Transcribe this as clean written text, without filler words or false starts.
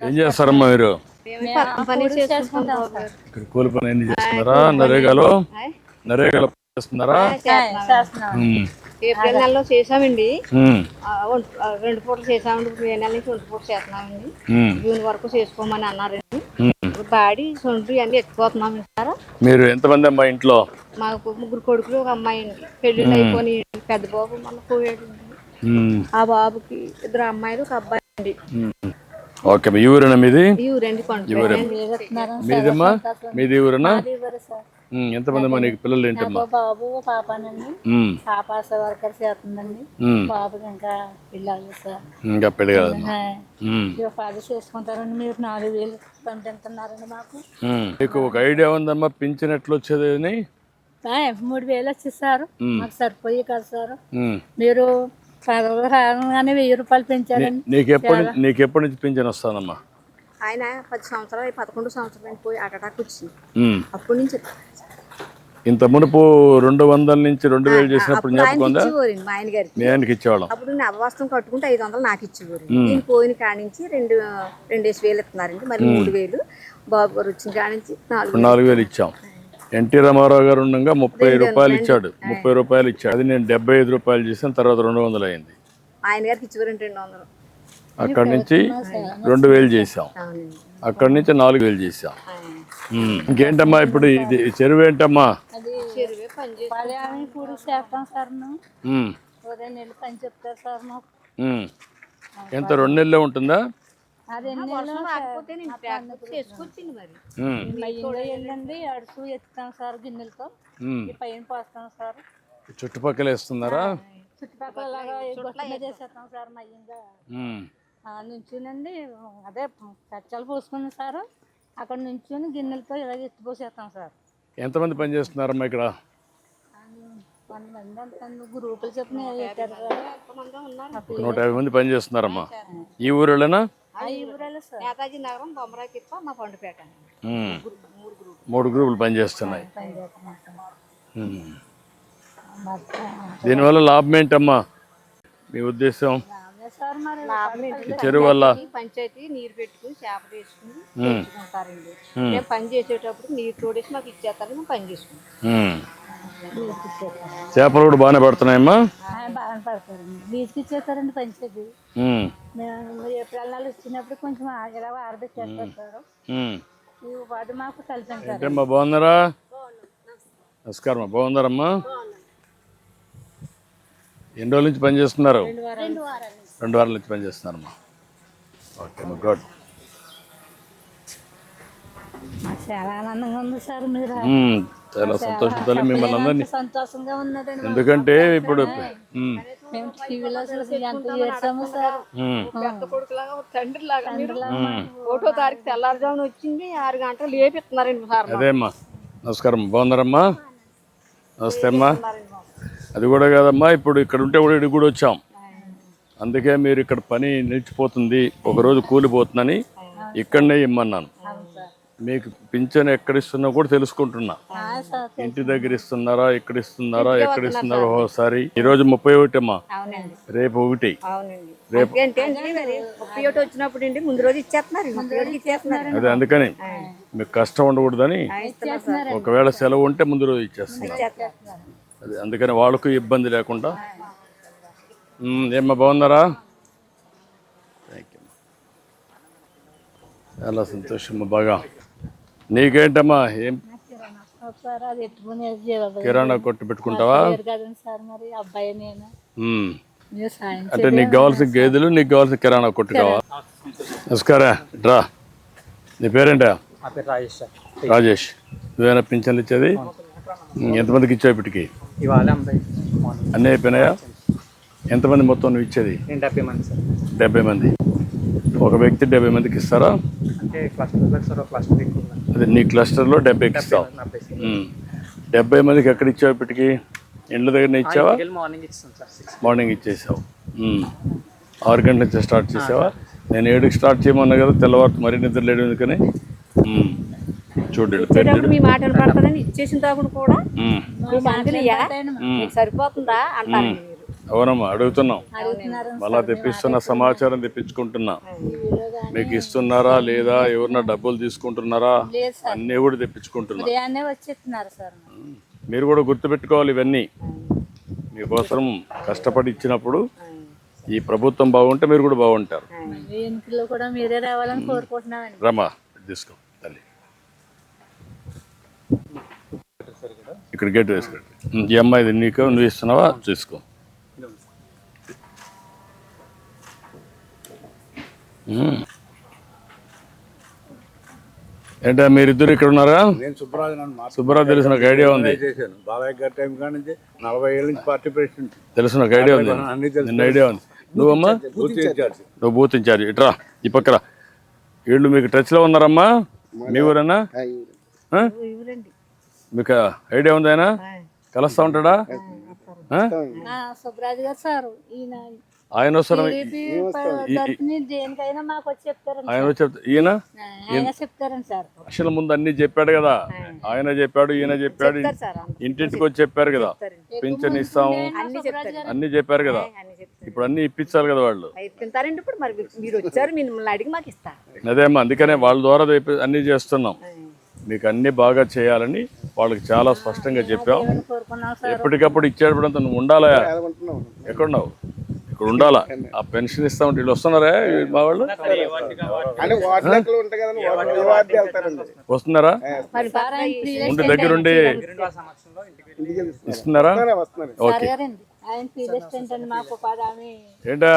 ఏం చేస్తారమ్మా మీరు? ఇక్కడ కూలి పని ఎన్ని చేస్తున్నారా? నరేగాలో చేస్తున్నారా? ఏప్రిల్ నెలలో చేసామండి, 2 పూటలు చేసామండి. మే నెల నుంచి 2 పూటలు చేస్తున్నామండి. జూన్ వరకు చేసుకోమని అన్నారండి. బాడీ సొంటి అన్ని ఎత్తుకోతున్నాం సార్. మీరు ఎంతమంది అమ్మా ఇంట్లో? మాకు 3 కొడుకులు, ఒక అమ్మాయి అండి. పెళ్ళిళ్ళు అయిపోయి పెద్ద బాబు మన పోయాడు. ఆ బాబుకి 2 అమ్మాయిలు, ఒక అబ్బాయి అండి. ఓకే, ఈ ఊరేనా మీది? ఈ ఊరండి. మీదమ్మా? మీది ఊరేనా? ఎంతమంది అమ్మా నీకు పిల్లలు? ఏంటమ్మా? బాబు పాపనండి. పాప వర్కర్ చేస్తుందండి. బాబుకి ఇంకా పిల్లలు సార్. ఇంకా పెళ్లి కాదు. ఫాదర్ చేసుకుంటారండి. మీరు 4,000 పంపిస్తున్నారండి మాకు. మీకు ఒక ఐడియా ఉందమ్మా పింఛన్ ఎట్లా వచ్చేది అని? 3,000 వచ్చేసారు. మాకు సరిపోయి కదా సార్. మీరు రాగానే 1,000 రూపాయలు పెంచారండి. నీకు ఎప్పటి నుంచి పింఛన్ వస్తానమ్మా? ఆయన 10 సంవత్సరాలు, 11 సంవత్సరాలు పోయి అటాక్ వచ్చింది. అప్పటి నుంచి ఇంత మునుపు 200 నుంచి 2,000 చేసినప్పుడు జ్ఞాపకందా? మా ఆయన గారికి మీ ఆయనకి ఇచ్చేవాళ్ళం. అప్పుడు నవవస్త్రం కట్టుకుంటే 500 నాకు ఇచ్చేవారు. నేను పోయిన కాడి నుంచి 2,000 ఇస్తున్నారండి. మరి 3,000 బాబు గారు వచ్చిన కాడి నుంచి 4,000 ఇచ్చాం. ఎన్టీ రామారావు గారు ఉండగా 30 రూపాయలు ఇచ్చాడు. 30 రూపాయలు ఇచ్చాడు. అది నేను 75 రూపాయలు చేసాను. తర్వాత 200 అయింది. ఆయన గారికి ఇచ్చేవారండి 200. అక్కడి నుంచి 2,000 చేసాం. అక్కడి నుంచి 4,000 చేసాం. ఇంకేంటమ్మా ఇప్పుడు ఇది చెరువు ఏంటమ్మా? ఎంత 2 నెలలే ఉంటుందా? అడుసు ఎత్తుతాం సార్, గిన్నెలతో పైన పోస్తాం సార్. చుట్టుపక్కల వేస్తున్నారా? చుట్టుపక్కల చేసేస్తాం సార్. మయ్యంగా నుంచునండి, అదే కచ్చాలు పోసుకున్నాం సార్. అక్కడ నుంచుని గిన్నెలతో ఇలాగ ఎత్తిపోసేస్తాం సార్. ఎంతమంది పని చేస్తున్నారమ్మా ఇక్కడ? 100 గ్రూపులు చెప్పిన 150 మంది పని చేస్తున్నారమ్మా. ఈ ఊరేనా? నేతాజీ నగరం, బొమ్మరాకిప్ప, మా పండుపేట. 3 గ్రూపులు పని చేస్తున్నాయి. దీనివల్ల లాభం ఏంటమ్మా మీ ఉద్దేశం? చెరువు వల్ల పంచాయతీ నీరు పెట్టుకుని చేప తీసుకుని తెచ్చుకుంటారండి. మేము పని చేసేటప్పుడు నీరు తోడేసి మాకు ఇచ్చేస్తారు. మేము పని చేసుకుంటాం. చేపలు కూడా బాగానే పడుతున్నాయమ్మా? బాగానే పడతారండి. లీజుకి ఇచ్చేస్తారండి పంచాయతీ. ఏప్రిల్ నెల వచ్చినప్పుడు కొంచెం ఇలా ఆరబెట్టేస్తారు సార్. ఈ వాడు మాకు కలిసి ఏంటమ్మా బాగున్నారా? నమస్కారం. బాగున్నారమ్మా? ఎన్ని రోజుల నుంచి పని చేస్తున్నారు? 2 వారాల నుంచి పని చేస్తున్నారమ్మా. ఓకే అమ్మా, గుడ్. చాలా ఆనందంగా ఉంది సార్. మీరు చాలా సంతోషంతో మిమ్మల్ని అందరినీ సంతోషంగా ఉన్నదండి. ఎందుకంటే ఇప్పుడు మేము టీవీలో ఎంత చేసాము సార్. తండ్రి లాగా 1వ తారీఖు తెల్లారుజామున వచ్చింది, 6 గంటలు లేపిస్తున్నారండి సార్. అదేమ్మా. నమస్కారం. బాగున్నారమ్మా? నమస్తే అమ్మా. అది కూడా కాదమ్మా, ఇప్పుడు ఇక్కడ ఉంటే కూడా ఇక్కడికి కూడా వచ్చాం. అందుకే మీరు ఇక్కడ పని నిలిచిపోతుంది, ఒకరోజు కూలిపోతుందని ఇక్కడనే ఇమ్మన్నాను. మీకు పింఛన్ ఎక్కడ ఇస్తున్నా కూడా తెలుసుకుంటున్నా. ఇంటి దగ్గర ఇస్తున్నారా, ఇక్కడ ఇస్తున్నారా, ఎక్కడ ఇస్తున్నారో ఒకసారి. ఈరోజు 31 అమ్మా, రేపు 1. రేపు వచ్చినప్పుడు ముందు రోజు ఇచ్చేస్తున్నారు. అదే అందుకని మీకు కష్టం ఉండకూడదని, ఒకవేళ సెలవు ఉంటే ముందు రోజు ఇచ్చేస్తున్నారు. అది అందుకని వాళ్ళకు ఇబ్బంది లేకుండా. ఏమ్మా బాగున్నారా? Thank you. చాలా సంతోషమ్మా. బాగా. నీకేంటమ్మా? ఏం కిరాణా కొట్టు పెట్టుకుంటావా? అంటే నీకు కావాల్సిన గేదెలు, నీకు కావాల్సిన కిరాణా కొట్టు కావా? నమస్కారం. రా, నీ పేరేంటా? రాజేష్. నువ్వేనా పింఛన్లు ఇచ్చేది? ఎంతమందికి ఇచ్చావు ఇప్పటికి? అన్నీ అయిపోయినాయా? ఎంతమంది మొత్తం నువ్వు ఇచ్చేది? 70 మంది సార్. 70 మంది. ఒక వ్యక్తి 70 మందికి ఇస్తారా? అదే నీ క్లస్టర్లో 70కి ఇస్తావు. 70 మందికి ఎక్కడ ఇచ్చావు ఇప్పటికి? ఇండ్ల దగ్గర ఇచ్చావా? మార్నింగ్ ఇచ్చేసావు. 6 గంటల నుంచి స్టార్ట్ చేసావా? నేను 7కి స్టార్ట్ చేయమన్నా కదా, తెల్లవారు మరీ నిద్ర లేడు ఎందుకని. చూడండి, మీ మాట పడతారని ఇచ్చేసిన తాగుడు కూడా సరిపోతుందా అంటారు. అవునమ్మా అడుగుతున్నాం, అడుగుతున్నారు మళ్ళా తెప్పిస్తున్న సమాచారం తెప్పించుకుంటున్నా. మీకు ఇస్తున్నారా లేదా, ఎవరన్నా డబ్బులు తీసుకుంటున్నారా, లేదు సార్, అన్నీ కూడా తెప్పించుకుంటున్నా. ఉదయాన్నే వచ్చేస్తున్నారు సార్. మీరు కూడా గుర్తుపెట్టుకోవాలి ఇవన్నీ. మీకోసం కష్టపడి ఇచ్చినప్పుడు ఈ ప్రభుత్వం బాగుంటే మీరు కూడా బాగుంటారు. ఈ ఎన్నికల్లో కూడా మీరే రావాలని కోరుకుంటున్నామండి. రమ్మా తీసుకో తల్లి, ఇక్కడ గేట్ వేసుకోండి. ఈ అమ్మాయిది నీకు, నువ్వు ఇస్తున్నావా తీసుకో. ఏంటా మీరిద్దరు ఇక్కడ ఉన్నారా? నేను సుబ్బరాజు సుబ్బరాజు తెలిసిన ఒక ఐడియా ఉంది. చేశాను. బాబాయ్ గారి టైం కాడి నుంచి 40 ఏళ్ళ నుంచి పార్టీ ప్రెసిడెంట్. తెలిసిన ఒక ఐడియా ఉంది, అన్ని తెలుసు. నిన్న ఐడియా ఉంది. నువ్వమ్మా? Booth in charge. నువ్వు బూత్ ఇన్ఛార్జ్. ఇట్రా ఈ పక్కన. వీళ్ళు మీకు టచ్లో ఉన్నారమ్మా? మీ ఊరేనా? ఆ? ఇవ్వరండి. మీకు ఐడియా ఉంది? ఆయన కలుస్తూ ఉంటాడా? సుబ్రాజు గారు సార్, ఈయన ఆయన వస్తారా? దేనికైనా మాకు వచ్చి చెప్తారండి. ఆయన వచ్చి ఈయన ఆయన చెప్తారండి సార్. అసలు ముందు అన్ని చెప్పాడు కదా, ఆయన చెప్పాడు, ఈయన చెప్పాడు, ఇంటింటికి వచ్చి చెప్పారు కదా, పింఛన్ ఇస్తాం అన్ని చెప్పారు కదా. ఇప్పుడు అన్ని ఇప్పించాలి కదా వాళ్ళు. తింటారండి. ఇప్పుడు మరి మీరు వచ్చారు, మిమ్మల్ని అడిగి మాకు ఇస్తారు. అదేమ్మా, అందుకనే వాళ్ళ ద్వారా అన్ని చేస్తున్నాం. మీకు అన్ని బాగా చేయాలని వాళ్ళకి చాలా స్పష్టంగా చెప్పాం. కోరుకున్నాం సార్. ఎప్పటికప్పుడు ఇచ్చేటప్పుడంతా నువ్వు ఉండాలా? ఎక్కడున్నావు? ఇక్కడ ఉండాలా. ఆ పెన్షన్ ఇస్తామంటే వీళ్ళు వస్తున్నారా మా వాళ్ళు? వస్తున్నారా? ఉండి దగ్గరుండి ఇస్తున్నారా? ఓకే. ఆయన ఫీల్ అండి మాకు ఏంటా